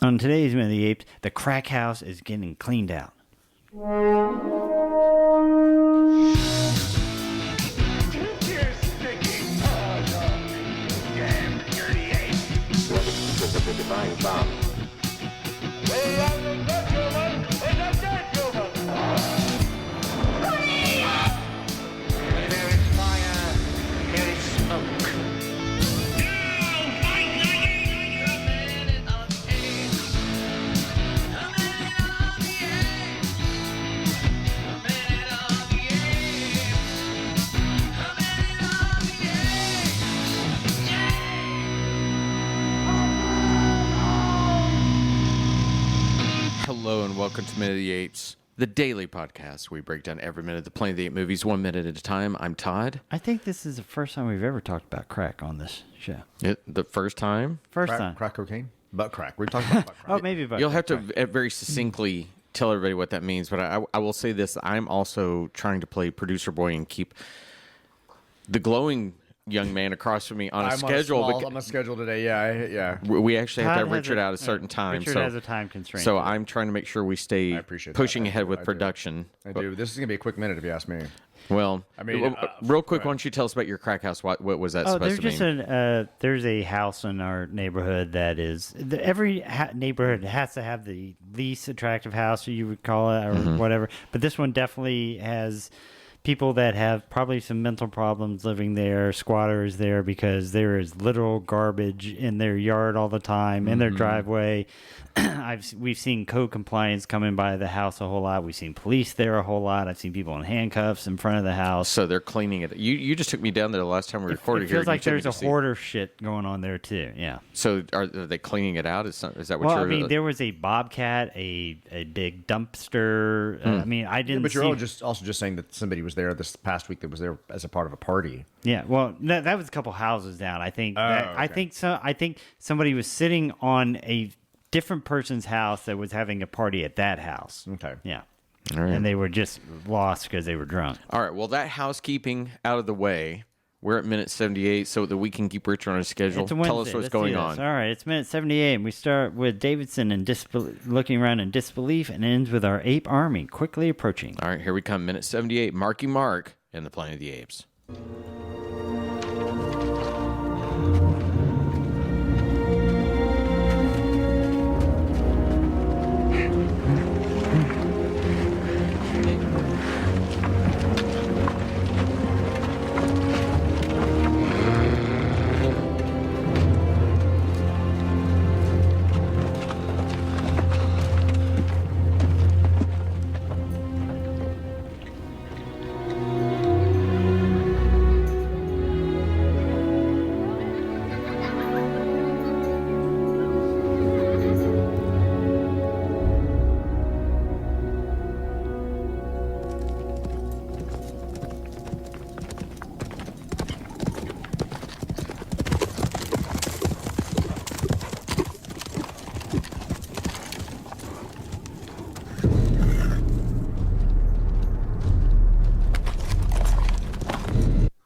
On today's Minute of the Apes, the crack house is getting cleaned out. Divine bomb. There is fire, there is smoke. Hello and welcome to Minute of the Apes, the daily podcast where we break down every minute of the Planet of the Apes movies 1 minute at a time. I'm Todd. I think this is the first time we've ever talked about crack on this show. The first time? First time. Crack cocaine? Butt crack. We're talking about butt crack. Oh, maybe about You'll have crack. to very succinctly tell everybody what that means, but I will say this. I'm also trying to play producer boy and keep the glowing young man across from me on a schedule. I'm on a schedule today. Yeah. We actually have to Todd have has Richard out at a certain time. Richard has a time constraint. So I'm trying to make sure we stay I appreciate pushing that. ahead I with do. production. I do. This is going to be a quick minute if you ask me. Well, I mean, real quick, go why don't you tell us about your crack house? What was that there's supposed to mean? just there's a house in our neighborhood that is every neighborhood has to have the least attractive house, you would call it, or whatever. But this one definitely has people that have probably some mental problems living there, squatters there, because there is literal garbage in their yard all the time, in their driveway. We've seen code compliance coming by the house a whole lot. We've seen police there a whole lot. I've seen people in handcuffs in front of the house. So they're cleaning it. You just took me down there the last time we recorded It here. feels like You took me there's a to see- hoarder shit going on there too. Yeah. So are they cleaning it out? Is that what Well, you're? I mean, there was a bobcat, a big dumpster. I mean, I didn't. But you're see, also just saying that somebody was there this past week that was there as a part of a party. Yeah. Well, that was a couple houses down. I think. I okay. think so. I think somebody was sitting on a different person's house that was having a party at that house. Okay. Yeah. All right. And they were just lost because they were drunk. All right. Well, that housekeeping out of the way. We're at minute 78, so that we can keep Richard on his schedule. It's a Wednesday. Tell us what's Let's do going this. on. All right, it's minute 78, and we start with Davidson and looking around in disbelief, and ends with our Ape Army quickly approaching. All right, here we come. Minute 78. Marky Mark and the Planet of the Apes.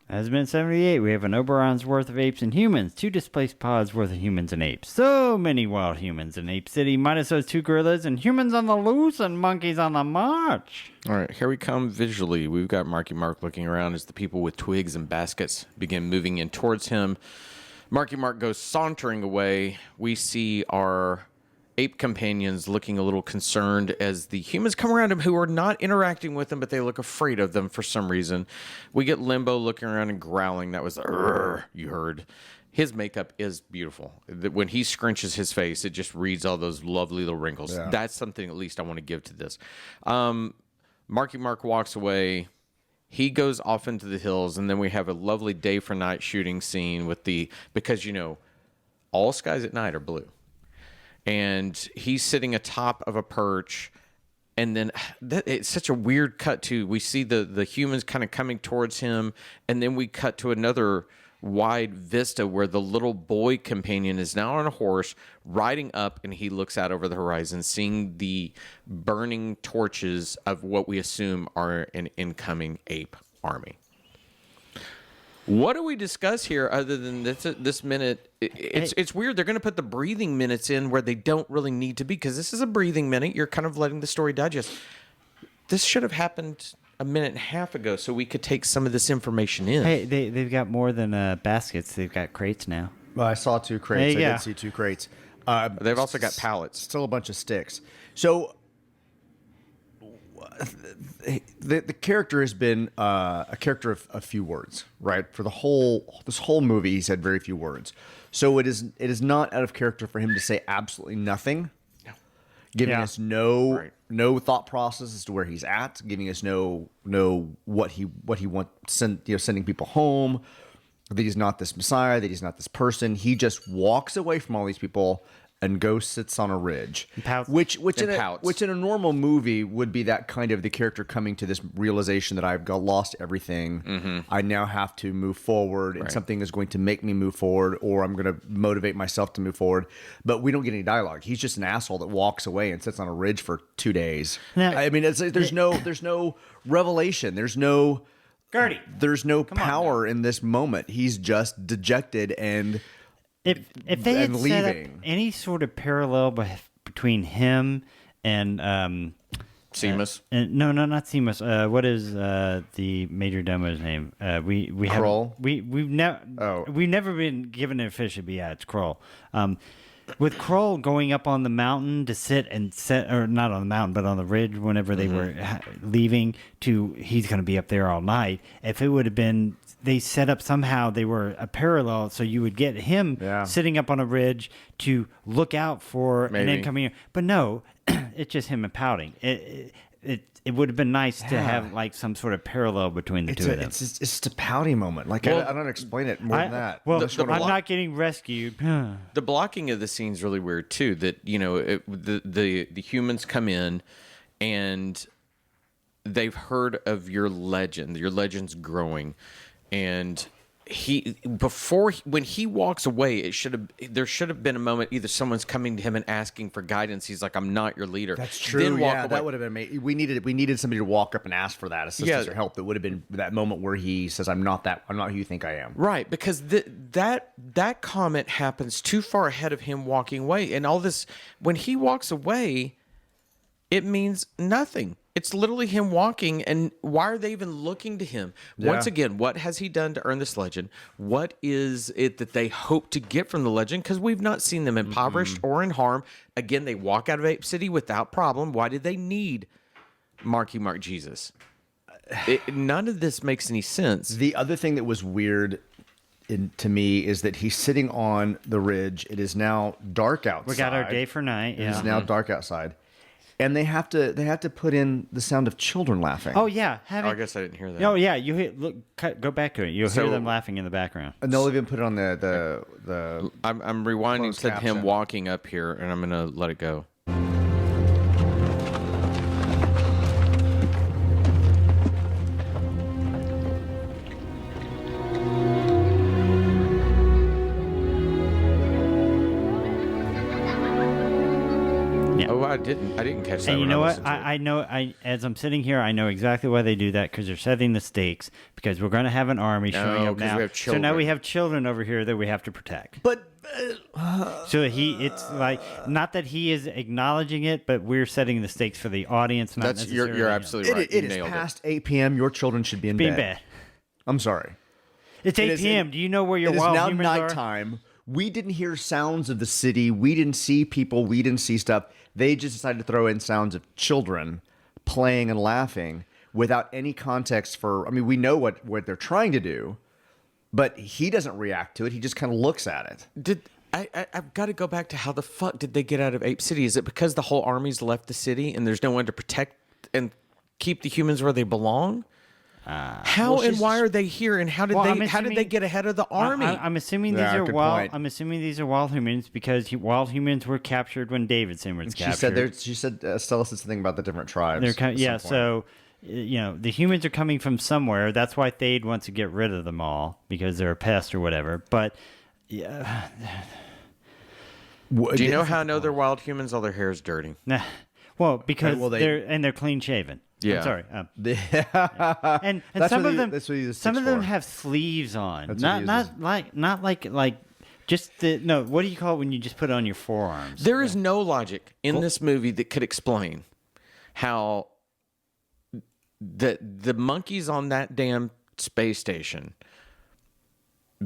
As minute 78, we have an Oberon's worth of apes and humans, 2 displaced pods worth of humans and apes. So many wild humans in Ape City, minus those 2 gorillas, and humans on the loose and monkeys on the march. All right, here we come visually. We've got Marky Mark looking around as the people with twigs and baskets begin moving in towards him. Marky Mark goes sauntering away. We see our ape companions looking a little concerned as the humans come around him who are not interacting with them, but they look afraid of them for some reason. We get Limbo looking around and growling. That was the you heard. His makeup is beautiful. When he scrunches his face, it just reads all those lovely little wrinkles. Yeah. That's something at least I want to give to this. Marky Mark walks away. He goes off into the hills, and then we have a lovely day for night shooting scene with because all skies at night are blue. And he's sitting atop of a perch, and then it's such a weird cut to. We see the humans kind of coming towards him, and then we cut to another wide vista where the little boy companion is now on a horse riding up, and he looks out over the horizon, seeing the burning torches of what we assume are an incoming ape army. What do we discuss here other than this minute? It's weird. They're going to put the breathing minutes in where they don't really need to be, because this is a breathing minute. You're kind of letting the story digest. This should have happened a minute and a half ago so we could take some of this information in. Hey, they've got more than baskets. They've got crates now. Well, I saw 2 crates. Hey, I yeah. did see 2 crates. They've also got pallets. Still a bunch of sticks. So the character has been a character of a few words, right? For this whole movie, he's had very few words. So it is not out of character for him to say absolutely nothing, giving us no thought process as to where he's at, giving us no what he wants, sending people home. That he's not this Messiah, that he's not this person. He just walks away from all these people and goes sits on a ridge, which in a normal movie would be that kind of the character coming to this realization that I've lost everything. Mm-hmm. I now have to move forward, and something is going to make me move forward, or I'm going to motivate myself to move forward. But we don't get any dialogue. He's just an asshole that walks away and sits on a ridge for 2 days. Now, I mean, there's no revelation. There's no Gertie, there's no power in this moment. He's just dejected and. If they had leaving. set up any sort of parallel between him and Seamus? No, not Seamus. What is the major domo's name? We Kroll? We've never been given an official. But yeah, it's Kroll. With Kroll going up on the mountain to sit, or not on the mountain, but on the ridge whenever they were leaving, he's going to be up there all night. If it would have been, they set up somehow, they were a parallel, so you would get him sitting up on a ridge to look out for an incoming. But no, it's just him pouting. It would have been nice to have like some sort of parallel between the two of them. It's just a pouty moment. Like I don't explain it more than that. Well, I'm not getting rescued. The blocking of the scene is really weird too. That the humans come in and they've heard of your legend. Your legend's growing, and when he walks away, there should have been a moment. Either someone's coming to him and asking for guidance. He's like, "I'm not your leader." That's true. Then walk away. That would have been amazing. We needed somebody to walk up and ask for that assistance or help. That would have been that moment where he says, I'm not who you think I am." Right, because that comment happens too far ahead of him walking away, and all this when he walks away, it means nothing. It's literally him walking, and why are they even looking to him? Yeah. Once again, what has he done to earn this legend? What is it that they hope to get from the legend? Because we've not seen them impoverished or in harm. Again, they walk out of Ape City without problem. Why did they need Marky Mark Jesus? None of this makes any sense. The other thing that was weird to me is that he's sitting on the ridge. It is now dark outside. We got our day for night. It is now dark outside. And they have to put in the sound of children laughing. Oh yeah, I guess I didn't hear that. Oh yeah, go back to it. You'll hear them laughing in the background. And they'll even put it on the. I'm rewinding to him walking up here, and I'm gonna let it go. I didn't catch that. And you know what? I know. As I'm sitting here, I know exactly why they do that, because they're setting the stakes. Because we're going to have an army showing up now. So now we have children over here that we have to protect. But so it's like not that he is acknowledging it, but we're setting the stakes for the audience. Not necessarily you're absolutely right. It is past 8 p.m. Your children should be in bed. I'm sorry. It's 8 p.m. Do you know where your wild humans are? It is now nighttime. We didn't hear sounds of the city. We didn't see people. We didn't see stuff. They just decided to throw in sounds of children playing and laughing without any context for... I mean, we know what they're trying to do, but he doesn't react to it. He just kind of looks at it. I've got to go back to how the fuck did they get out of Ape City? Is it because the whole army's left the city and there's no one to protect and keep the humans where they belong? Why are they here, and how did they get ahead of the army? I'm assuming these are wild. I'm assuming these are wild humans because wild humans were captured when Davidson was captured. She said Stella said something about the different tribes. So the humans are coming from somewhere. That's why Thade wants to get rid of them all because they're a pest or whatever. But yeah. Do you know how I know they're wild humans? All their hair is dirty. Nah. Well, because they're clean shaven. Yeah. I'm sorry. Yeah. And That's some what of he- them, that's what he uses some sticks of them for. have sleeves on. That's what he Not like just the no. What do you call it when you just put it on your forearms? There is no logic in this movie that could explain how the monkeys on that damn space station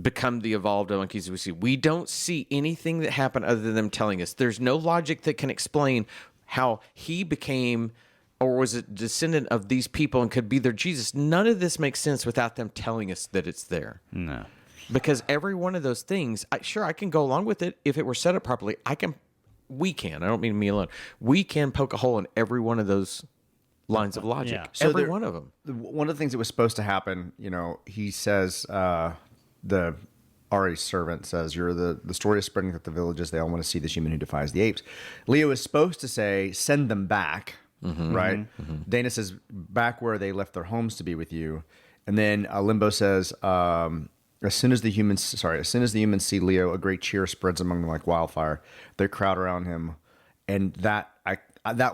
become the evolved monkeys we see. We don't see anything that happened other than them telling us. There's no logic that can explain how he became or was a descendant of these people and could be their Jesus. None of this makes sense without them telling us that it's there. No. Because every one of those things, I can go along with it if it were set up properly. We can. I don't mean me alone. We can poke a hole in every one of those lines of logic. Yeah. So Every there- one of them. One of the things that was supposed to happen, he says, the Ari's servant says, the story is spreading through the villages. They all want to see this human who defies the apes. Leo is supposed to say, send them back, right? Dana says, back where they left their homes to be with you. And then Limbo says, as soon as the humans see Leo, a great cheer spreads among them like wildfire. They crowd around him. And that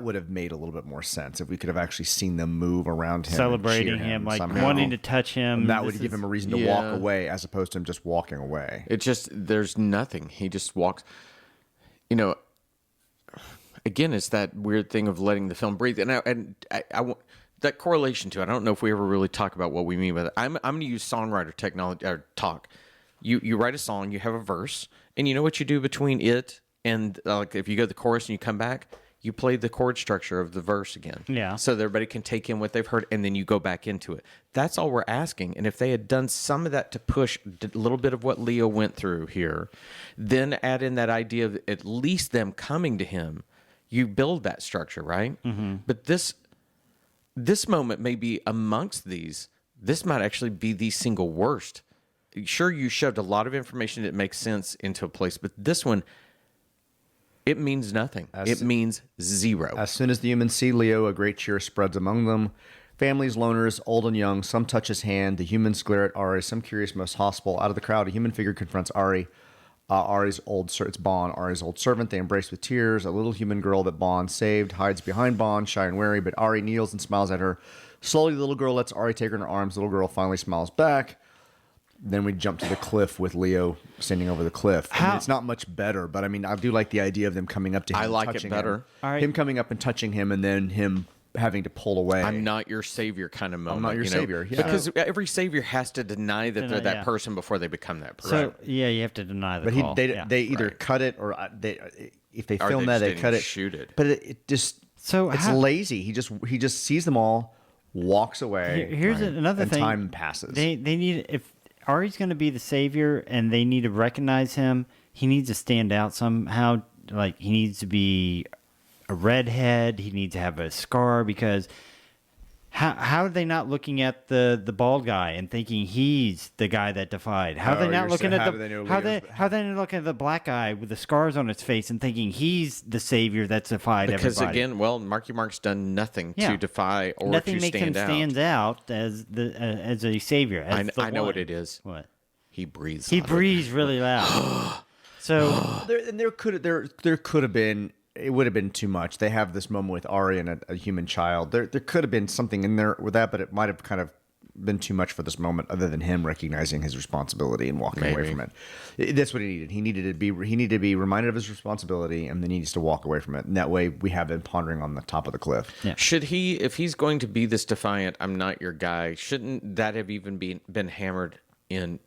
would have made a little bit more sense if we could have actually seen them move around him, and Celebrating cheer him, like somehow. wanting to touch him. And that This would give is- him a reason to Yeah. walk away, as opposed to him just walking away. It just, there's nothing. He just walks. Again, it's that weird thing of letting the film breathe. And I want that correlation to it. I don't know if we ever really talk about what we mean by that. I'm going to use songwriter technology or talk. You write a song, you have a verse, and you know what you do between it and like if you go to the chorus and you come back, you play the chord structure of the verse again. Yeah. So that everybody can take in what they've heard, and then you go back into it. That's all we're asking. And if they had done some of that to push a little bit of what Leo went through here, then add in that idea of at least them coming to him, you build that structure, right? Mm-hmm. But this moment may be amongst these. This might actually be the single worst. Sure, you shoved a lot of information that makes sense into a place, but this one, it means nothing. It means zero. As soon as the humans see Leo, a great cheer spreads among them. Families, loners, old and young, some touch his hand. The humans glare at Ari, some curious, most hostile. Out of the crowd, a human figure confronts Ari. It's Bond, Ari's old servant. They embrace with tears. A little human girl that Bond saved hides behind Bond, shy and wary, but Ari kneels and smiles at her. Slowly, the little girl lets Ari take her in her arms. The little girl finally smiles back. Then we jump to the cliff with Leo standing over the cliff. I mean, it's not much better, but I mean, I do like the idea of them coming up to him. I like it touching better. Him. All right. Him coming up and touching him, and then him having to pull away. I'm not your savior kind of moment. not your savior, yeah. Because every savior has to deny that they're that yeah. person before they become that person. So yeah, you have to deny the But call. they either Right. cut it or if they Or film they that just they didn't cut it. shoot it. But it just So it's how- lazy. He just sees them all, walks away. Here's another and thing. time passes. They need, if Ari's going to be the savior and they need to recognize him, he needs to stand out somehow. Like he needs to be a redhead. He needs to have a scar because how are they not looking at the bald guy and thinking he's the guy that defied? How are they Oh, not you're looking saying, at how the do they know how Leo's- they not looking at the black guy with the scars on his face and thinking he's the savior that's defied Because everybody? again, Marky Mark's done nothing Yeah. to defy or Nothing to makes him stand out. stand out as a savior. As the I know one. what it is. What? He breathes. He on it. breathes really loud. So there could have been. It would have been too much. They have this moment with Ari and a human child. There could have been something in there with that, but it might have kind of been too much for this moment. Other than him recognizing his responsibility and walking away Maybe. from it, that's what he needed. He needed to be reminded of his responsibility, and then he needs to walk away from it. And that way, we have him pondering on the top of the cliff. Yeah. Should he, if he's going to be this defiant, I'm not your guy, shouldn't that have even been hammered in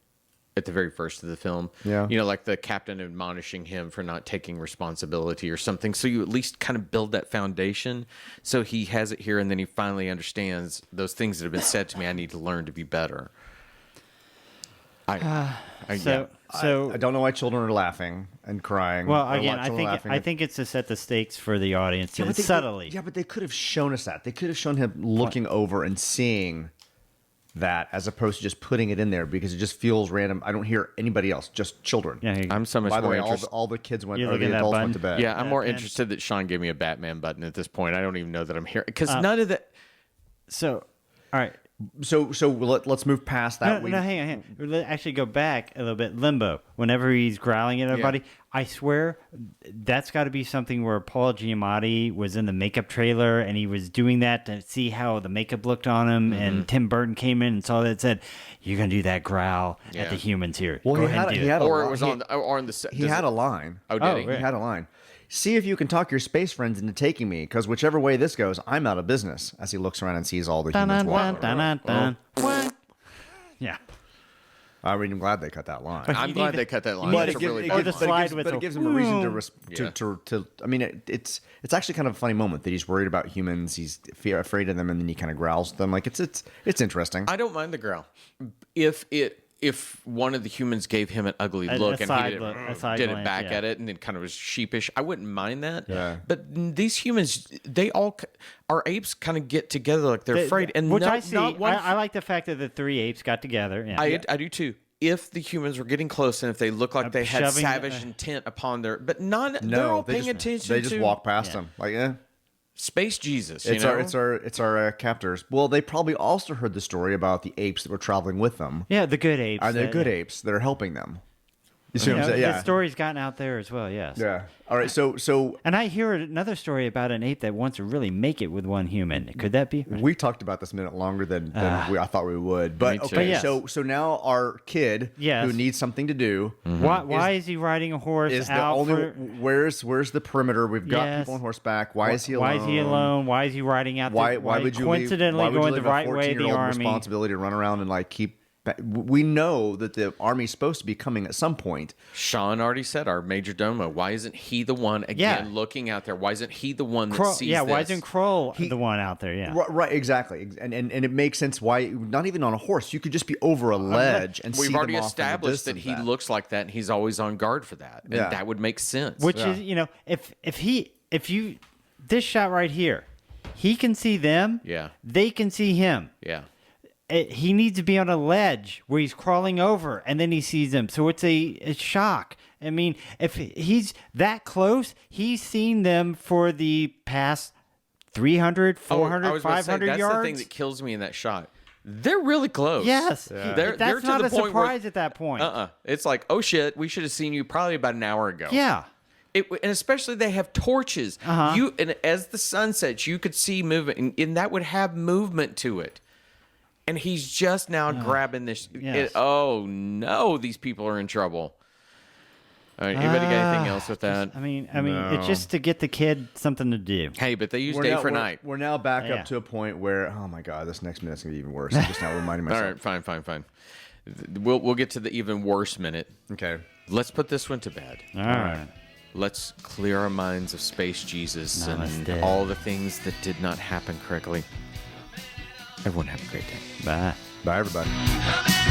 at the very first of the film? Yeah. You know, like the captain admonishing him for not taking responsibility or something. So you at least kind of build that foundation. So he has it here and then he finally understands those things that have been said to me. I need to learn to be better. So I don't know why children are laughing and crying. well, or again, why children are laughing. I think it's to set the stakes for the audience but they- subtly. Yeah, but they could have shown us that. They could have shown him looking over and seeing that, as opposed to just putting it in there, because it just feels random. I don't hear anybody else, just children. Yeah, I'm so much By the more way, interested. all the kids went, You or look the at that adults button? went to bed. Yeah, I'm more and- interested that Sean gave me a Batman button at this point. I don't even know that I'm here because none of that. So, all right. let's move past that. No, hang on. Let's actually go back a little bit. Limbo. Whenever he's growling at everybody, I swear that's got to be something where Paul Giamatti was in the makeup trailer and he was doing that to see how the makeup looked on him. And Tim Burton came in and saw that and said, "You're gonna do that growl at the humans here." Well, Go ahead and do it." Or it was on the set. He had a line. Oh, did he? right. He had a line. See if you can talk your space friends into taking me, because whichever way this goes, I'm out of business. As he looks around and sees all the humans walking. Yeah. I'm glad they cut that line. I'm glad they cut that line. But That's a really or the slide but with it gives him a reason Yeah. to. I mean, it's actually kind of a funny moment that he's worried about humans. He's afraid of them, and then he kind of growls at them. Like it's interesting. I don't mind the growl. If one of the humans gave him an ugly look and he did it back at it and it kind of was sheepish, I wouldn't mind that. Yeah. But these humans, our apes kind of get together like they're afraid. And which not, I see. not one, I like the fact that the 3 apes got together. Yeah. I do too. If the humans were getting close and if they looked like they had shoving- savage intent upon their, but they're No, all paying attention. They just walk past him. Like, Space Jesus. it's our captors. Well, they probably also heard the story about the apes that were traveling with them. Yeah, the good apes. Are they good apes that are helping them? You see what I'm saying? The Yeah. story's gotten out there as well, yes. Yeah. All right. So And I hear another story about an ape that wants to really make it with one human. Could that be? we talked about this a minute longer than I thought we would. But Me too. okay. But yes. So now our kid who needs something to do. Why is he riding a horse Is the out only for... where's the perimeter? We've got Yes. people on horseback. Why is he alone? Why is he alone? Why is he riding out? Why would you coincidentally leave, why would going you the leave right a way of the 14-year-old army? responsibility to run around and like keep? We know that the army's supposed to be coming at some point. Sean already said our major domo. Why isn't he the one again looking out there? Why isn't he the one that sees this? Why isn't Kroll the one out there? Yeah, Right, exactly, and it makes sense why not even on a horse. You could just be over a ledge and We've see already them off in the established that distance. he looks like that and he's always on guard for that. And that would make sense. which is if you this shot right here, he can see them. Yeah. they can see him. Yeah. He needs to be on a ledge where he's crawling over, and then he sees them. So it's a shock. I mean, if he's that close, he's seen them for the past 300, 400, I was about to say, 500 that's yards. the thing that kills me in that shot. They're really close. Yes. They're That's to not the a point surprise where, at that point. It's like, oh shit, we should have seen you probably about an hour ago. Yeah. And especially they have torches. Uh-huh. And as the sun sets, you could see movement, and that would have movement to it. And he's just now grabbing this. Yes. Oh no, these people are in trouble. All right, anybody got anything else with that? I mean, it's just to get the kid something to do. Hey, but they use day for night. We're now back Yeah. up to a point where, oh my god, this next minute's gonna be even worse. I'm just now reminding All myself. right, fine. We'll get to the even worse minute. Okay. Let's put this one to bed. All right. Let's clear our minds of Space Jesus Namaste. and all the things that did not happen correctly. Everyone have a great day. Bye. Bye, everybody. Come